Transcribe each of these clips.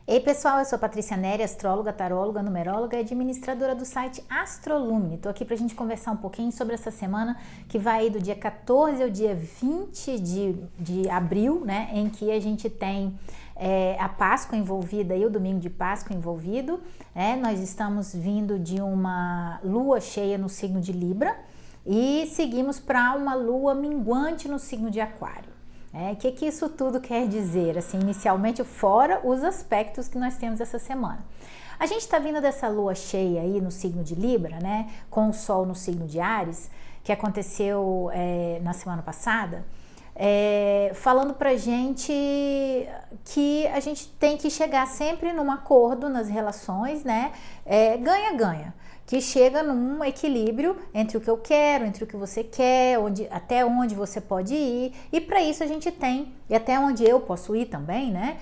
Ei pessoal, eu sou Patrícia Neri, astróloga, taróloga, numeróloga e administradora do site Astrolume. Estou aqui para a gente conversar um pouquinho sobre essa semana que vai do dia 14 ao dia 20 de abril, né? Em que a gente tem a Páscoa envolvida e o domingo de Páscoa envolvido. Nós estamos vindo de uma lua cheia no signo de Libra e seguimos para uma lua minguante no signo de Aquário. O que isso tudo quer dizer, assim, inicialmente, fora os aspectos que nós temos essa semana? A gente está vindo dessa lua cheia aí no signo de Libra, né, com o Sol no signo de Áries, que aconteceu na semana passada, falando pra gente que a gente tem que chegar sempre num acordo nas relações, né, ganha-ganha. Que chega num equilíbrio entre o que eu quero, entre o que você quer, até onde você pode ir, e para isso a gente tem, e até onde eu posso ir também, né?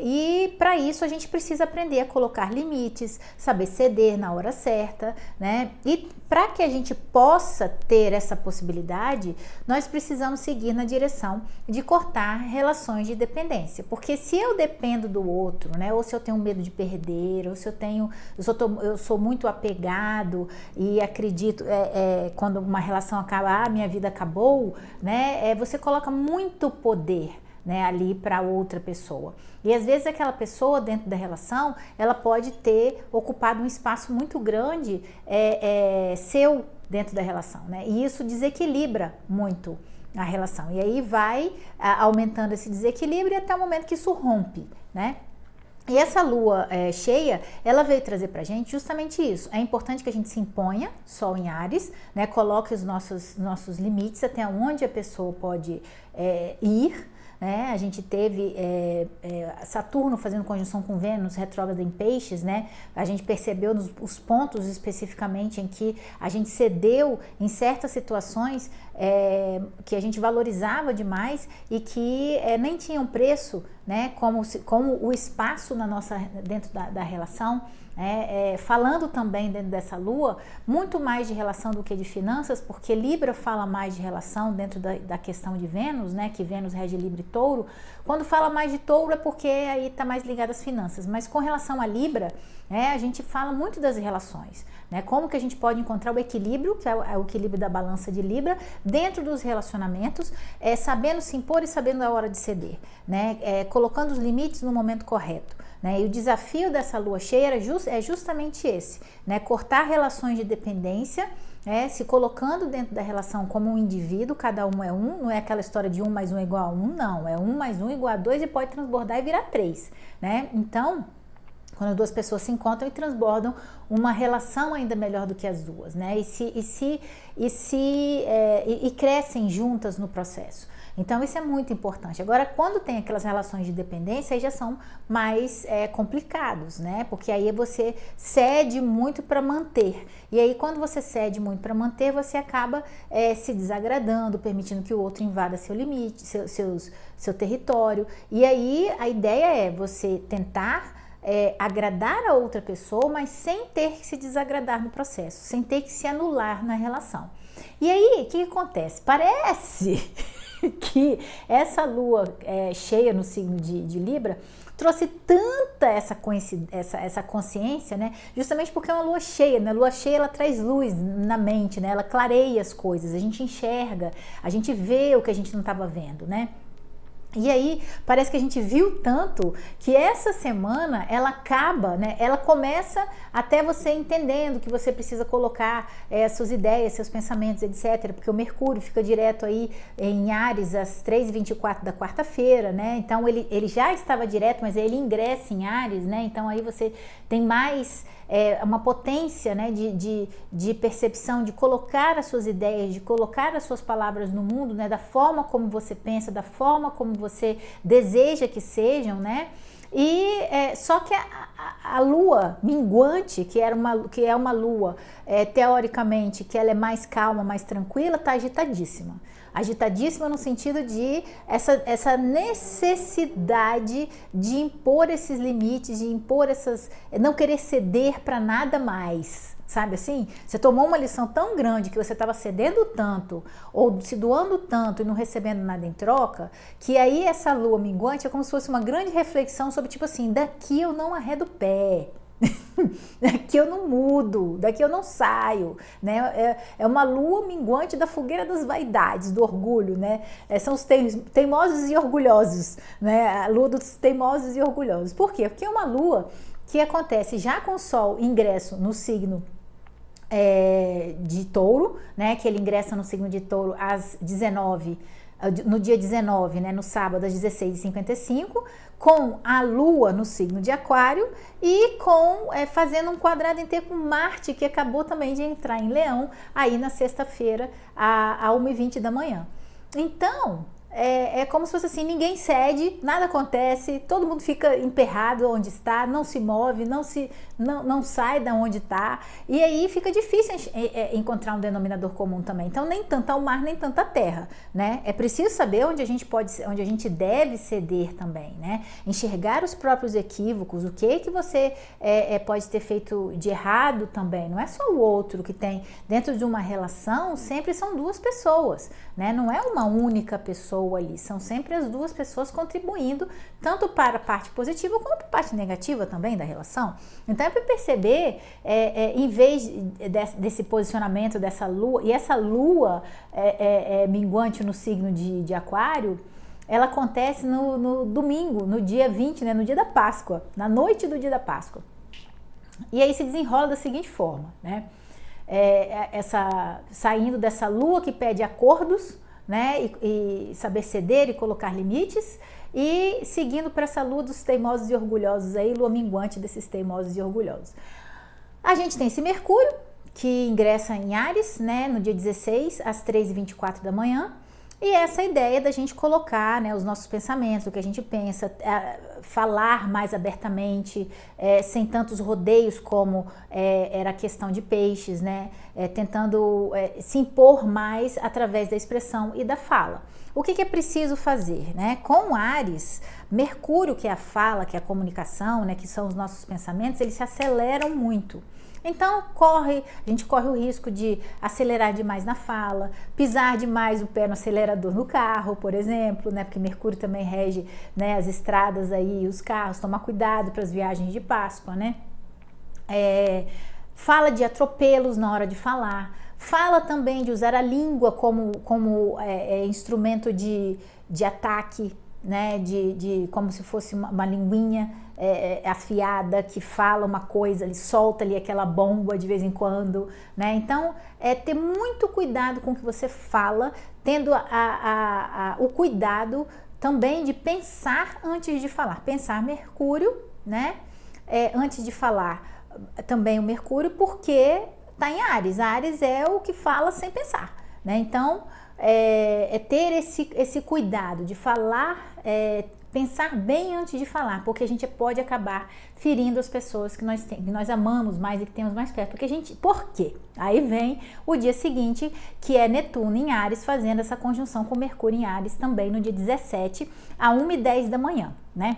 E para isso a gente precisa aprender a colocar limites, saber ceder na hora certa, né? E para que a gente possa ter essa possibilidade, nós precisamos seguir na direção de cortar relações de dependência, porque se eu dependo do outro, né? Ou se eu tenho medo de perder, ou se eu sou muito apegado e acredito quando uma relação acaba, minha vida acabou, né? Você coloca muito poder, né, ali para outra pessoa. E às vezes aquela pessoa dentro da relação, ela pode ter ocupado um espaço muito grande seu dentro da relação, né? E isso desequilibra muito a relação. E aí vai aumentando esse desequilíbrio até o momento que isso rompe, né? E essa lua cheia, ela veio trazer pra gente justamente isso. É importante que a gente se imponha, Sol em Áries, né? Coloque os nossos limites, até onde a pessoa pode ir, né? A gente teve Saturno fazendo conjunção com Vênus, retrógrada em Peixes, né? A gente percebeu os pontos especificamente em que a gente cedeu em certas situações que a gente valorizava demais e que nem tinham preço, né? Como o espaço dentro da relação. Falando também dentro dessa lua, muito mais de relação do que de finanças, porque Libra fala mais de relação dentro da questão de Vênus, né, que Vênus rege Libra e Touro. Quando fala mais de Touro é porque aí está mais ligado às finanças, mas com relação a Libra, a gente fala muito das relações, né, como que a gente pode encontrar o equilíbrio, que é o equilíbrio da balança de Libra, dentro dos relacionamentos, sabendo se impor e sabendo a hora de ceder, né, colocando os limites no momento correto. Né? E o desafio dessa lua cheia é justamente esse, né? Cortar relações de dependência, se colocando dentro da relação como um indivíduo, cada um é um, não é aquela história de 1 mais 1 é igual a 1, não, é 1 mais 1 igual a 2 e pode transbordar e virar 3, né? Então, quando duas pessoas se encontram e transbordam uma relação ainda melhor do que as duas, né? E crescem juntas no processo. Então isso é muito importante. Agora, quando tem aquelas relações de dependência, aí já são mais complicados, né? Porque aí você cede muito para manter. E aí quando você cede muito para manter, você acaba se desagradando, permitindo que o outro invada seu limite, seu território. E aí a ideia é você tentar agradar a outra pessoa, mas sem ter que se desagradar no processo, sem ter que se anular na relação. E aí, o que acontece? Parece que essa lua cheia no signo de Libra trouxe tanta essa consciência, né? Justamente porque é uma lua cheia, né? A lua cheia, ela traz luz na mente, né? Ela clareia as coisas, a gente enxerga, a gente vê o que a gente não estava vendo, né? E aí, parece que a gente viu tanto que essa semana ela acaba, né? Ela começa até você entendendo que você precisa colocar suas ideias, seus pensamentos, etc. Porque o Mercúrio fica direto aí em Áries às 3h24 da quarta-feira, né? Então ele já estava direto, mas ele ingressa em Áries, né? Então aí você tem mais uma potência, né, de percepção, de colocar as suas ideias, de colocar as suas palavras no mundo, né, da forma como você pensa, da forma como você deseja que sejam, né? E só que a lua minguante, que é uma lua teoricamente que ela é mais calma, mais tranquila, está agitadíssima. agitadíssima no sentido de essa necessidade de impor esses limites, de impor não querer ceder para nada mais. Sabe assim? Você tomou uma lição tão grande que você estava cedendo tanto ou se doando tanto e não recebendo nada em troca, que aí essa lua minguante é como se fosse uma grande reflexão sobre tipo assim, daqui eu não arredo o pé. Daqui eu não mudo, daqui eu não saio, né? É uma lua minguante da fogueira das vaidades, do orgulho, né? São os teimosos e orgulhosos, né? A lua dos teimosos e orgulhosos. Por quê? Porque é uma lua que acontece já com o Sol ingresso no signo de Touro, né? Que ele ingressa no signo de Touro no dia 19, né? No sábado às 16h55, com a Lua no signo de Aquário e fazendo um quadrado inteiro com Marte, que acabou também de entrar em Leão, aí na sexta-feira, a 1h20 da manhã. Então, é como se fosse assim, ninguém cede, nada acontece, todo mundo fica emperrado onde está, não se move, não sai da onde está, e aí fica difícil encontrar um denominador comum também. Então, nem tanto ao mar, nem tanto à terra, né? É preciso saber onde a gente deve ceder também, né? Enxergar os próprios equívocos, o que você pode ter feito de errado também. Não é só o outro que tem. Dentro de uma relação, sempre são duas pessoas, né? Não é uma única pessoa ali, são sempre as duas pessoas contribuindo tanto para a parte positiva como para a parte negativa também da relação. Então é para perceber, em vez desse posicionamento dessa lua, e essa lua minguante no signo de Aquário, ela acontece no domingo, no dia 20, né, no dia da Páscoa, na noite do dia da Páscoa. E aí se desenrola da seguinte forma, né? Saindo dessa lua que pede acordos, né, e saber ceder e colocar limites, e seguindo para essa lua dos teimosos e orgulhosos aí, lua minguante desses teimosos e orgulhosos. A gente tem esse Mercúrio, que ingressa em Áries, né, no dia 16, às 3h24 da manhã, e essa ideia da gente colocar, né, os nossos pensamentos, o que a gente pensa, falar mais abertamente, sem tantos rodeios como era a questão de Peixes, né, tentando se impor mais através da expressão e da fala. O que é preciso fazer, né? Com Áries, Mercúrio, que é a fala, que é a comunicação, né, que são os nossos pensamentos, eles se aceleram muito. Então, a gente corre o risco de acelerar demais na fala, pisar demais o pé no acelerador no carro, por exemplo, né? Porque Mercúrio também rege, né, as estradas aí, os carros, tomar cuidado para as viagens de Páscoa, né? Fala de atropelos na hora de falar, fala também de usar a língua como instrumento de ataque, né? Como se fosse uma linguinha afiada que fala uma coisa, ele solta ali aquela bomba de vez em quando, né? Então, ter muito cuidado com o que você fala, tendo o cuidado também de pensar antes de falar. Pensar Mercúrio, né? Antes de falar também o Mercúrio, porque está em Áries. Áries é o que fala sem pensar, né? Então, ter esse cuidado de falar, pensar bem antes de falar, porque a gente pode acabar ferindo as pessoas que nós amamos mais e que temos mais perto. Por quê? Aí vem o dia seguinte, que é Netuno em Áries, fazendo essa conjunção com Mercúrio em Áries também no dia 17, a 1h10 da manhã, né?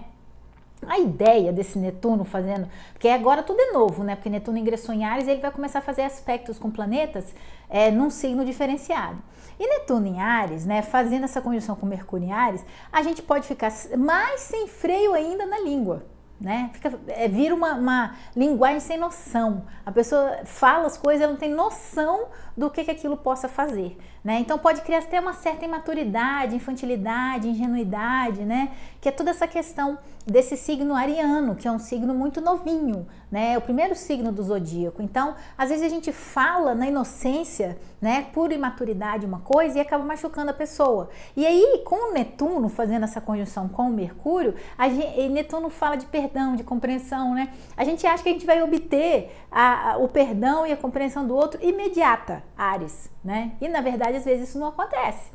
A ideia desse Netuno fazendo, porque agora tudo é novo, né? Porque Netuno ingressou em Áries e ele vai começar a fazer aspectos com planetas num signo diferenciado. E Netuno em Áries, né, fazendo essa conjunção com Mercúrio em Áries, a gente pode ficar mais sem freio ainda na língua, né? Vira uma linguagem sem noção. A pessoa fala as coisas, ela não tem noção do que aquilo possa fazer, né? Então pode criar até uma certa imaturidade, infantilidade, ingenuidade, né? Que é toda essa questão desse signo ariano, que é um signo muito novinho, né? É o primeiro signo do zodíaco. Então, às vezes a gente fala na inocência, né? Por imaturidade uma coisa e acaba machucando a pessoa. E aí, com o Netuno fazendo essa conjunção com o Mercúrio, Netuno fala de perdão, de compreensão, né? A gente acha que a gente vai obter o perdão e a compreensão do outro imediata, Áries, né? E na verdade, às vezes isso não acontece.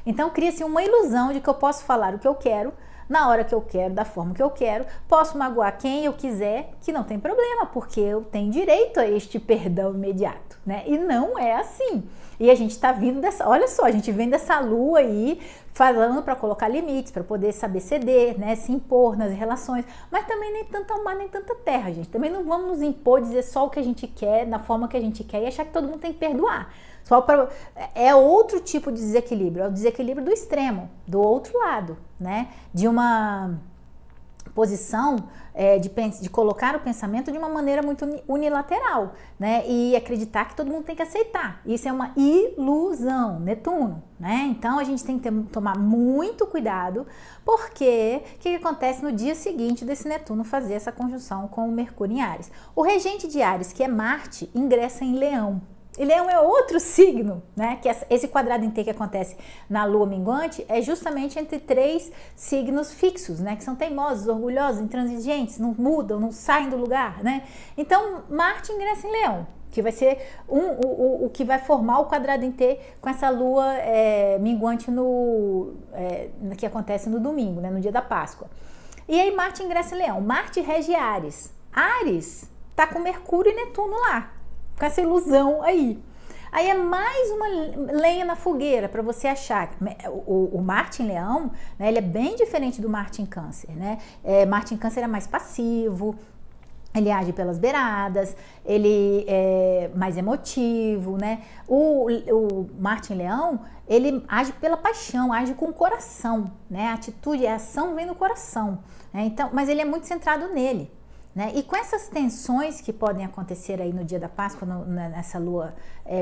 Então, cria-se uma ilusão de que eu posso falar o que eu quero, na hora que eu quero, da forma que eu quero, posso magoar quem eu quiser, que não tem problema, porque eu tenho direito a este perdão imediato, né? E não é assim. E a gente está vindo dessa, olha só, a gente vem dessa lua aí falando para colocar limites, para poder saber ceder, né, se impor nas relações, mas também nem tanto mar, nem tanta terra, gente. Também não vamos nos impor, dizer só o que a gente quer, na forma que a gente quer e achar que todo mundo tem que perdoar. É outro tipo de desequilíbrio, é o desequilíbrio do extremo, do outro lado, né, de uma posição de colocar o pensamento de uma maneira muito unilateral, né? E acreditar que todo mundo tem que aceitar. Isso é uma ilusão, Netuno, né? Então a gente tem que tomar muito cuidado, porque o que acontece no dia seguinte desse Netuno fazer essa conjunção com o Mercúrio em Áries? O regente de Áries, que é Marte, ingressa em Leão. E Leão é outro signo, né? Que esse quadrado em T que acontece na lua minguante é justamente entre 3 signos fixos, né? Que são teimosos, orgulhosos, intransigentes, não mudam, não saem do lugar, né? Então, Marte ingressa em Leão, que vai ser o que vai formar o quadrado em T com essa lua minguante que acontece no domingo, né? No dia da Páscoa. E aí Marte ingressa em Leão. Marte rege Áries. Áries tá com Mercúrio e Netuno lá, com essa ilusão aí. Aí é mais uma lenha na fogueira para você achar. O Marte em Leão, né, ele é bem diferente do Marte em Câncer, né? Marte em Câncer é mais passivo, ele age pelas beiradas, ele é mais emotivo, né? O Marte em Leão, ele age pela paixão, age com o coração, né? A atitude, a ação vem do coração, né? Então, mas ele é muito centrado nele. Né? E com essas tensões que podem acontecer aí no dia da Páscoa, nessa lua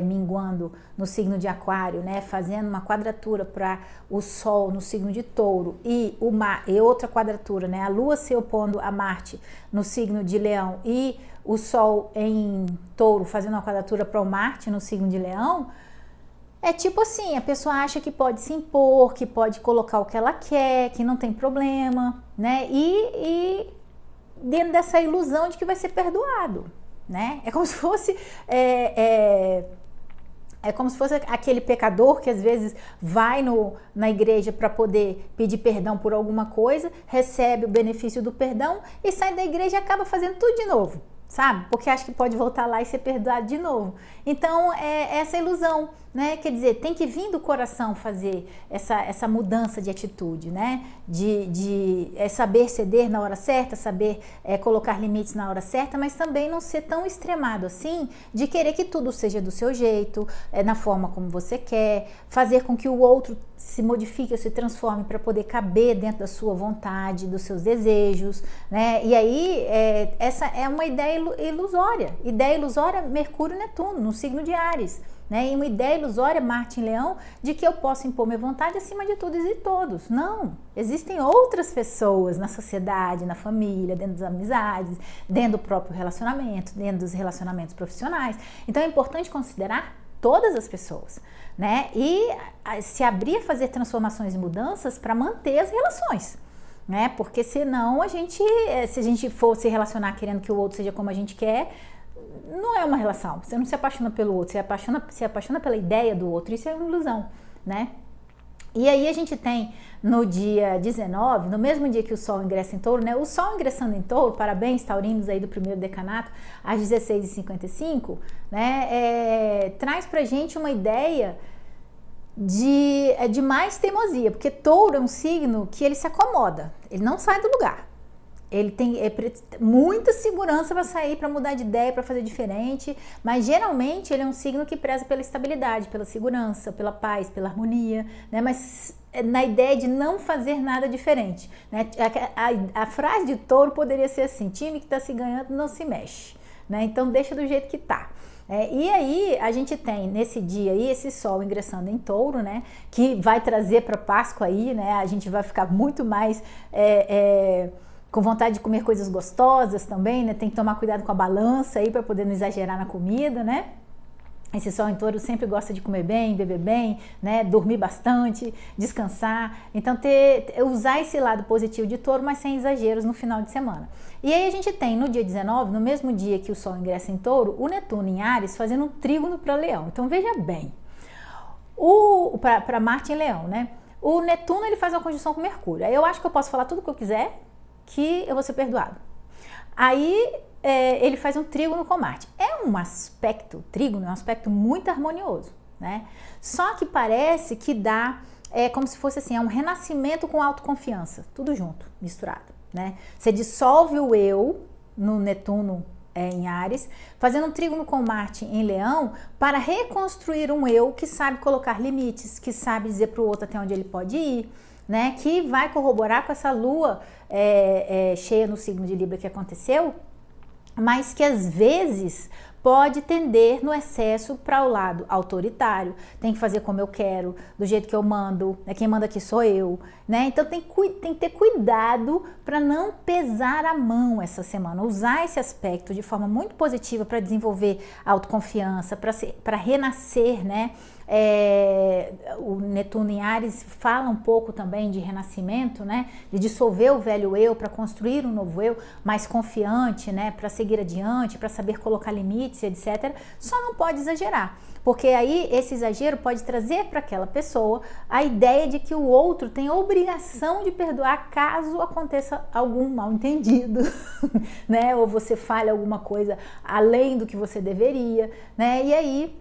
minguando no signo de Aquário, né? Fazendo uma quadratura para o Sol no signo de Touro e outra quadratura, né? A lua se opondo a Marte no signo de Leão e o Sol em Touro fazendo uma quadratura para o Marte no signo de Leão. É tipo assim, a pessoa acha que pode se impor, que pode colocar o que ela quer, que não tem problema, né? E dentro dessa ilusão de que vai ser perdoado, né? É como se fosse como se fosse aquele pecador que às vezes vai na igreja para poder pedir perdão por alguma coisa, recebe o benefício do perdão e sai da igreja e acaba fazendo tudo de novo, sabe? Porque acha que pode voltar lá e ser perdoado de novo. Então, é essa ilusão, né? Quer dizer, tem que vir do coração fazer essa mudança de atitude, né? De saber ceder na hora certa, saber colocar limites na hora certa, mas também não ser tão extremado assim, de querer que tudo seja do seu jeito, na forma como você quer, fazer com que o outro se modifique ou se transforme para poder caber dentro da sua vontade, dos seus desejos, né? E aí, essa é uma ideia ilusória. Ideia ilusória, Mercúrio e Netuno, no signo de Áries. Né? E uma ideia ilusória, Marte em Leão, de que eu posso impor minha vontade acima de tudo e de todos. Não, existem outras pessoas na sociedade, na família, dentro das amizades, dentro do próprio relacionamento, dentro dos relacionamentos profissionais. Então é importante considerar todas as pessoas, né? E se abrir a fazer transformações e mudanças para manter as relações. Né? Porque senão se a gente for se relacionar querendo que o outro seja como a gente quer, não é uma relação. Você não se apaixona pelo outro, se apaixona pela ideia do outro. Isso é uma ilusão, né? E aí a gente tem no dia 19, no mesmo dia que o Sol ingressa em Touro, né? O Sol ingressando em Touro, parabéns taurinos aí do primeiro decanato, às 16h55, né? Traz pra gente uma ideia de mais teimosia, porque Touro é um signo que ele se acomoda, ele não sai do lugar. Ele tem muita segurança para sair, para mudar de ideia, para fazer diferente, mas geralmente ele é um signo que preza pela estabilidade, pela segurança, pela paz, pela harmonia, né? Mas na ideia de não fazer nada diferente, né? A frase de Touro poderia ser assim: time que está se ganhando não se mexe, né? Então deixa do jeito que tá. E aí a gente tem nesse dia aí esse Sol ingressando em Touro, né? Que vai trazer para Páscoa aí, né? A gente vai ficar muito mais com vontade de comer coisas gostosas também, né? Tem que tomar cuidado com a balança aí para poder não exagerar na comida, né? Esse Sol em Touro sempre gosta de comer bem, beber bem, né? Dormir bastante, descansar. Então, usar esse lado positivo de Touro, mas sem exageros no final de semana. E aí a gente tem no dia 19, no mesmo dia que o Sol ingressa em Touro, o Netuno em Áries fazendo um trígono para Leão. Então, veja bem, para Marte em Leão, né? O Netuno ele faz uma conjunção com Mercúrio. Aí eu acho que eu posso falar tudo o que eu quiser, que eu vou ser perdoado. Aí ele faz um trígono com Marte. Trígono é um aspecto muito harmonioso, né? Só que parece que dá, como se fosse assim, é um renascimento com autoconfiança, tudo junto, misturado, né? Você dissolve o eu no Netuno em Áries, fazendo um trígono com Marte em Leão, para reconstruir um eu que sabe colocar limites, que sabe dizer para o outro até onde ele pode ir, né? Que vai corroborar com essa lua cheia no signo de Libra que aconteceu, mas que às vezes pode tender no excesso para o lado autoritário. Tem que fazer como eu quero, do jeito que eu mando, né? Quem manda aqui sou eu, né? Então tem que ter cuidado para não pesar a mão essa semana, usar esse aspecto de forma muito positiva para desenvolver autoconfiança, para renascer, né? O Netuno em Áries fala um pouco também de renascimento, né? De dissolver o velho eu para construir um novo eu mais confiante, né? Para seguir adiante, para saber colocar limites, etc. Só não pode exagerar, porque aí esse exagero pode trazer para aquela pessoa a ideia de que o outro tem obrigação de perdoar caso aconteça algum mal-entendido, né? Ou você fale alguma coisa além do que você deveria, né? E aí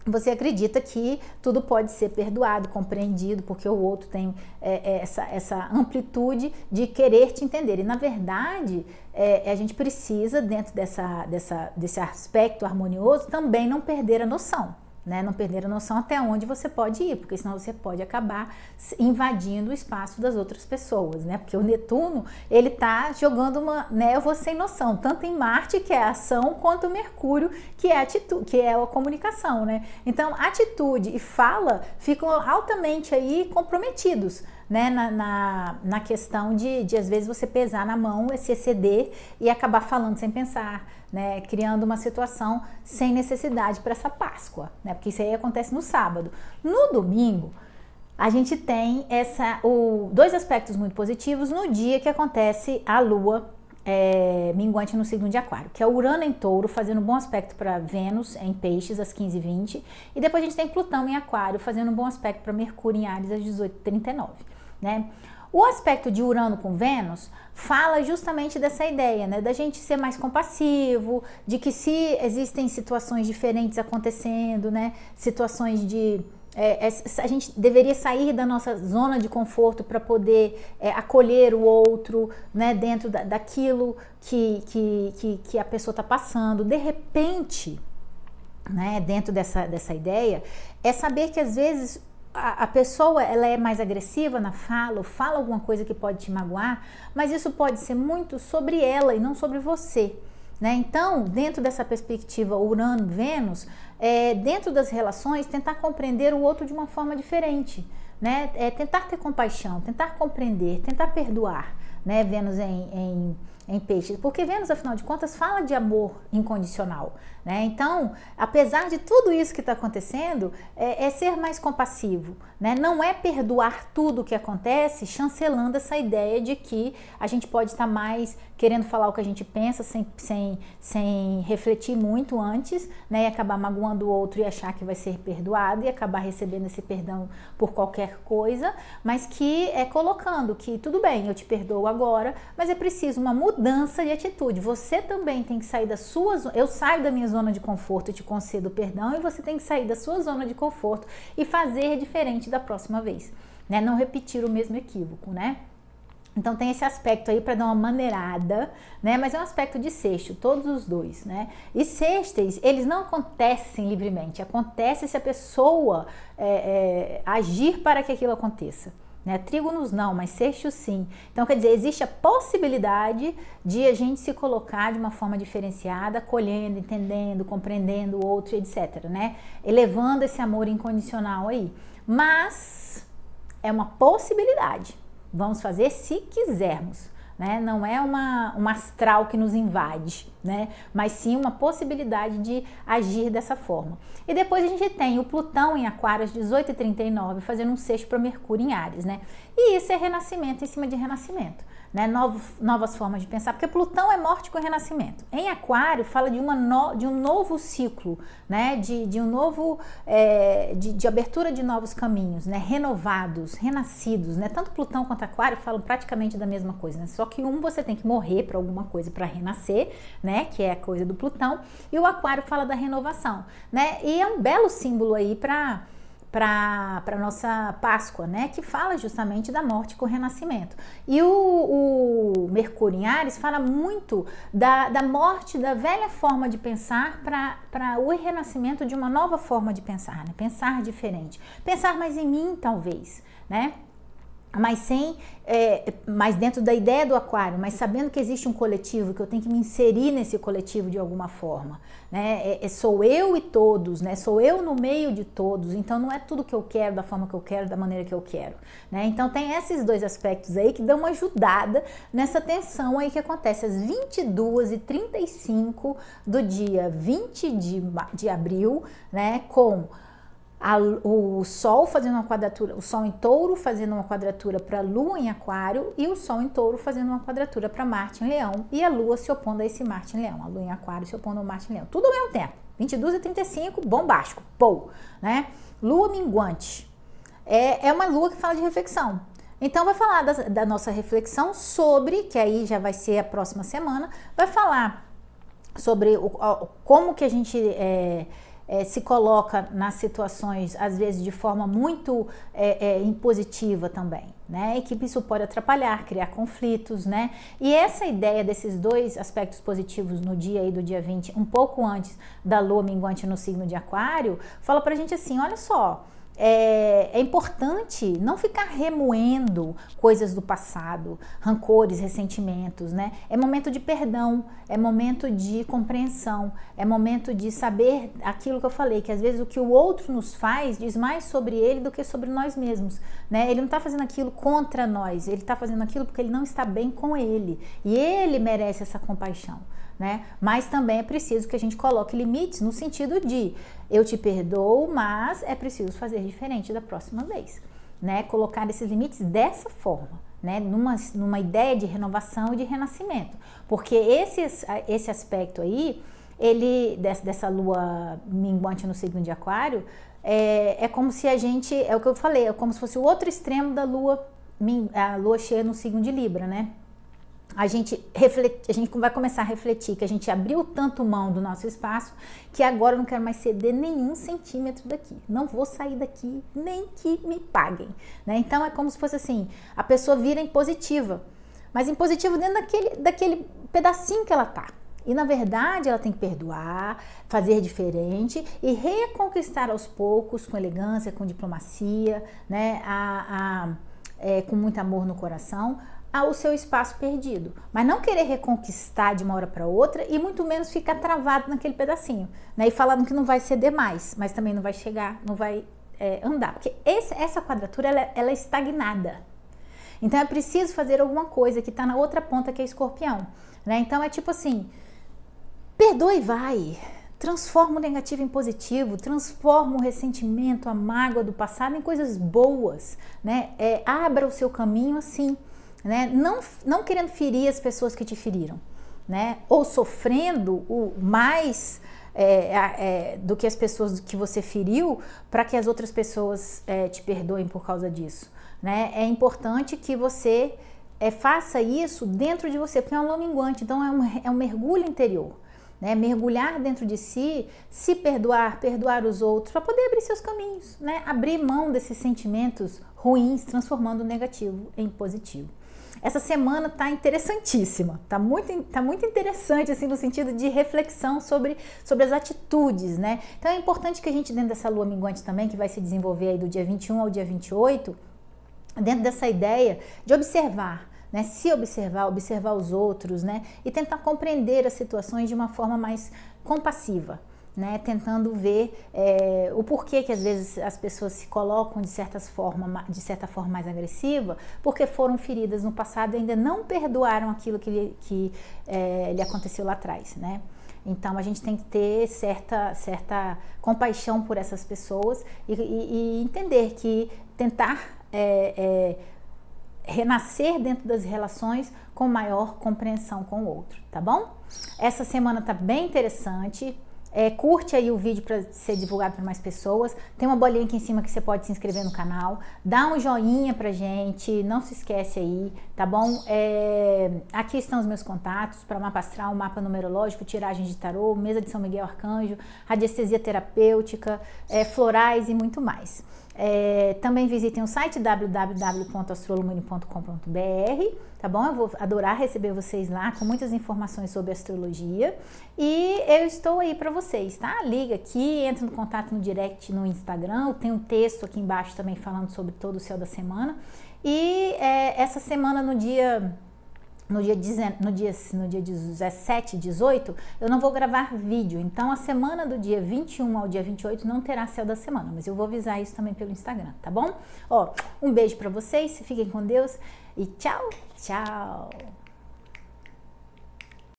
você acredita que tudo pode ser perdoado, compreendido, porque o outro tem essa amplitude de querer te entender. E, na verdade, a gente precisa, dentro desse aspecto harmonioso, também não perder a noção. Né? Não perder a noção até onde você pode ir, porque senão você pode acabar invadindo o espaço das outras pessoas, né? Porque o Netuno, ele tá jogando uma névoa sem noção, tanto em Marte, que é a ação, quanto o Mercúrio, que é a atitude, que é a comunicação, né? Então, atitude e fala ficam altamente aí comprometidos, né, na questão de às vezes você pesar na mão, se exceder e acabar falando sem pensar, né, criando uma situação sem necessidade para essa Páscoa, né, porque isso aí acontece no sábado. No domingo, a gente tem dois aspectos muito positivos no dia que acontece a Lua minguante no signo de Aquário, que é Urano em Touro, fazendo um bom aspecto para Vênus em Peixes às 15h20, e depois a gente tem Plutão em Aquário, fazendo um bom aspecto para Mercúrio em Áries às 18h39, né? O aspecto de Urano com Vênus fala justamente dessa ideia, né, da gente ser mais compassivo, de que se existem situações diferentes acontecendo, né, situações de a gente deveria sair da nossa zona de conforto para poder acolher o outro, né, dentro daquilo que a pessoa está passando. De repente, né, dentro dessa ideia, é saber que às vezes a pessoa ela é mais agressiva na fala, ou fala alguma coisa que pode te magoar, mas isso pode ser muito sobre ela e não sobre você. Né? Então, dentro dessa perspectiva Urano-Vênus, dentro das relações, tentar compreender o outro de uma forma diferente, né? Tentar ter compaixão, tentar compreender, tentar perdoar, né? Vênus em Peixes, porque Vênus, afinal de contas, fala de amor incondicional, né? Então, apesar de tudo isso que está acontecendo, é ser mais compassivo, né? Não é perdoar tudo o que acontece, chancelando essa ideia de que a gente pode estar mais querendo falar o que a gente pensa sem refletir muito antes, né? E acabar magoando o outro e achar que vai ser perdoado e acabar recebendo esse perdão por qualquer coisa, mas que colocando que tudo bem, eu te perdoo agora, mas é preciso uma mudança de atitude. Você também tem que sair da sua zona. Eu saio da minha zona de conforto e te concedo perdão, e você tem que sair da sua zona de conforto e fazer diferente da próxima vez, né? Não repetir o mesmo equívoco, né? Então tem esse aspecto aí para dar uma maneirada, né? Mas é um aspecto de sexto, todos os dois, né? E sextes, eles não acontecem livremente, acontece se a pessoa agir para que aquilo aconteça. Né? Trígonos não, mas sextos sim. Então, quer dizer, existe a possibilidade de a gente se colocar de uma forma diferenciada, acolhendo, entendendo, compreendendo o outro, etc, né? Elevando esse amor incondicional aí. Mas é uma possibilidade. Vamos fazer se quisermos, né? Não é uma astral que nos invade, né? Mas sim uma possibilidade de agir dessa forma. E depois a gente tem o Plutão em Aquário às 18h39, fazendo um sexto para Mercúrio em Áries, né? E isso é renascimento em cima de renascimento, né? Novas formas de pensar, porque Plutão é morte com renascimento. Em Aquário fala de um novo ciclo, né? De um novo, de abertura de novos caminhos, né? Renovados, renascidos, né? Tanto Plutão quanto Aquário falam praticamente da mesma coisa, né? Só que você tem que morrer para alguma coisa para renascer, né? Que é a coisa do Plutão, e o Aquário fala da renovação, né? E é um belo símbolo aí para nossa Páscoa, né, que fala justamente da morte com o renascimento. E o Mercúrio em Áries fala muito da morte da velha forma de pensar para o renascimento de uma nova forma de pensar, né? Pensar diferente, pensar mais em mim talvez, né? Mas dentro da ideia do Aquário, mas sabendo que existe um coletivo, que eu tenho que me inserir nesse coletivo de alguma forma, né? Sou eu e todos, né? Sou eu no meio de todos, então não é tudo que eu quero, da forma que eu quero, da maneira que eu quero, né? Então tem esses dois aspectos aí que dão uma ajudada nessa tensão aí que acontece às 22h35 do dia 20 de abril, né? Com o Sol fazendo uma quadratura, o Sol em Touro fazendo uma quadratura para a Lua em Aquário e o Sol em Touro fazendo uma quadratura para Marte em Leão e a Lua se opondo a esse Marte em Leão, a Lua em Aquário se opondo ao Marte em Leão, tudo ao mesmo tempo, 22h35, bombástico, né? Lua minguante, é uma Lua que fala de reflexão, então vai falar da nossa reflexão sobre, que aí já vai ser a próxima semana, vai falar sobre como que a gente se coloca nas situações, às vezes de forma muito impositiva também, né? E que isso pode atrapalhar, criar conflitos, né? E essa ideia desses dois aspectos positivos no dia aí do dia 20, um pouco antes da Lua minguante no signo de Aquário, fala pra gente assim, olha só, é importante não ficar remoendo coisas do passado, rancores, ressentimentos, né? É momento de perdão, é momento de compreensão, é momento de saber aquilo que eu falei, que às vezes o que o outro nos faz diz mais sobre ele do que sobre nós mesmos, né? Ele não está fazendo aquilo contra nós, ele está fazendo aquilo porque ele não está bem com ele, e ele merece essa compaixão, né? Mas também é preciso que a gente coloque limites no sentido de eu te perdoo, mas é preciso fazer diferente da próxima vez, né? Colocar esses limites dessa forma, né? Numa ideia de renovação e de renascimento, porque esse aspecto aí, dessa Lua minguante no signo de Aquário, é como se a gente, é o que eu falei, é como se fosse o outro extremo da a Lua cheia no signo de Libra, né? A gente vai começar a refletir que a gente abriu tanto mão do nosso espaço que agora eu não quero mais ceder nenhum centímetro daqui. Não vou sair daqui nem que me paguem, né? Então é como se fosse assim, a pessoa vira impositiva, mas impositiva dentro daquele pedacinho que ela tá. E na verdade ela tem que perdoar, fazer diferente e reconquistar aos poucos, com elegância, com diplomacia, né? Com muito amor no coração, ao seu espaço perdido, mas não querer reconquistar de uma hora para outra e muito menos ficar travado naquele pedacinho, né? E falando que não vai ceder mais, mas também não vai chegar, não vai andar, porque essa quadratura ela é estagnada. Então é preciso fazer alguma coisa que está na outra ponta, que é Escorpião, né? Então é tipo assim, perdoa e vai, transforma o negativo em positivo, transforma o ressentimento, a mágoa do passado em coisas boas, né? Abra o seu caminho assim, né? Não querendo ferir as pessoas que te feriram, né? Ou sofrendo mais do que as pessoas que você feriu, para que as outras pessoas te perdoem por causa disso, né? É importante que você faça isso dentro de você, porque é um lua minguante, então é um mergulho interior, né? Mergulhar dentro de si, se perdoar os outros, para poder abrir seus caminhos, né? Abrir mão desses sentimentos ruins, transformando o negativo em positivo. Essa semana tá interessantíssima, tá muito interessante, assim, no sentido de reflexão sobre as atitudes, né? Então é importante que a gente, dentro dessa lua minguante também, que vai se desenvolver aí do dia 21 ao dia 28, dentro dessa ideia de observar, né? Se observar os outros, né? E tentar compreender as situações de uma forma mais compassiva, né? Tentando ver o porquê que às vezes as pessoas se colocam de certa forma mais agressiva, porque foram feridas no passado e ainda não perdoaram aquilo que lhe aconteceu lá atrás, né? Então a gente tem que ter certa compaixão por essas pessoas e entender que tentar renascer dentro das relações com maior compreensão com o outro, tá bom? Essa semana tá bem interessante. Curte aí o vídeo para ser divulgado para mais pessoas. Tem uma bolinha aqui em cima que você pode se inscrever no canal. Dá um joinha pra gente, não se esquece aí, tá bom? Aqui estão os meus contatos para mapa astral, mapa numerológico, tiragem de tarô, mesa de São Miguel Arcanjo, radiestesia terapêutica, florais e muito mais. Também visitem o site www.astrolumine.com.br, tá bom? Eu vou adorar receber vocês lá com muitas informações sobre astrologia e eu estou aí para vocês, tá? Liga aqui, entra no contato no direct no Instagram, tem um texto aqui embaixo também falando sobre todo o céu da semana e essa semana no dia 17 e 18, eu não vou gravar vídeo. Então, a semana do dia 21 ao dia 28 não terá céu da semana. Mas eu vou avisar isso também pelo Instagram, tá bom? Um beijo pra vocês, fiquem com Deus e tchau, tchau!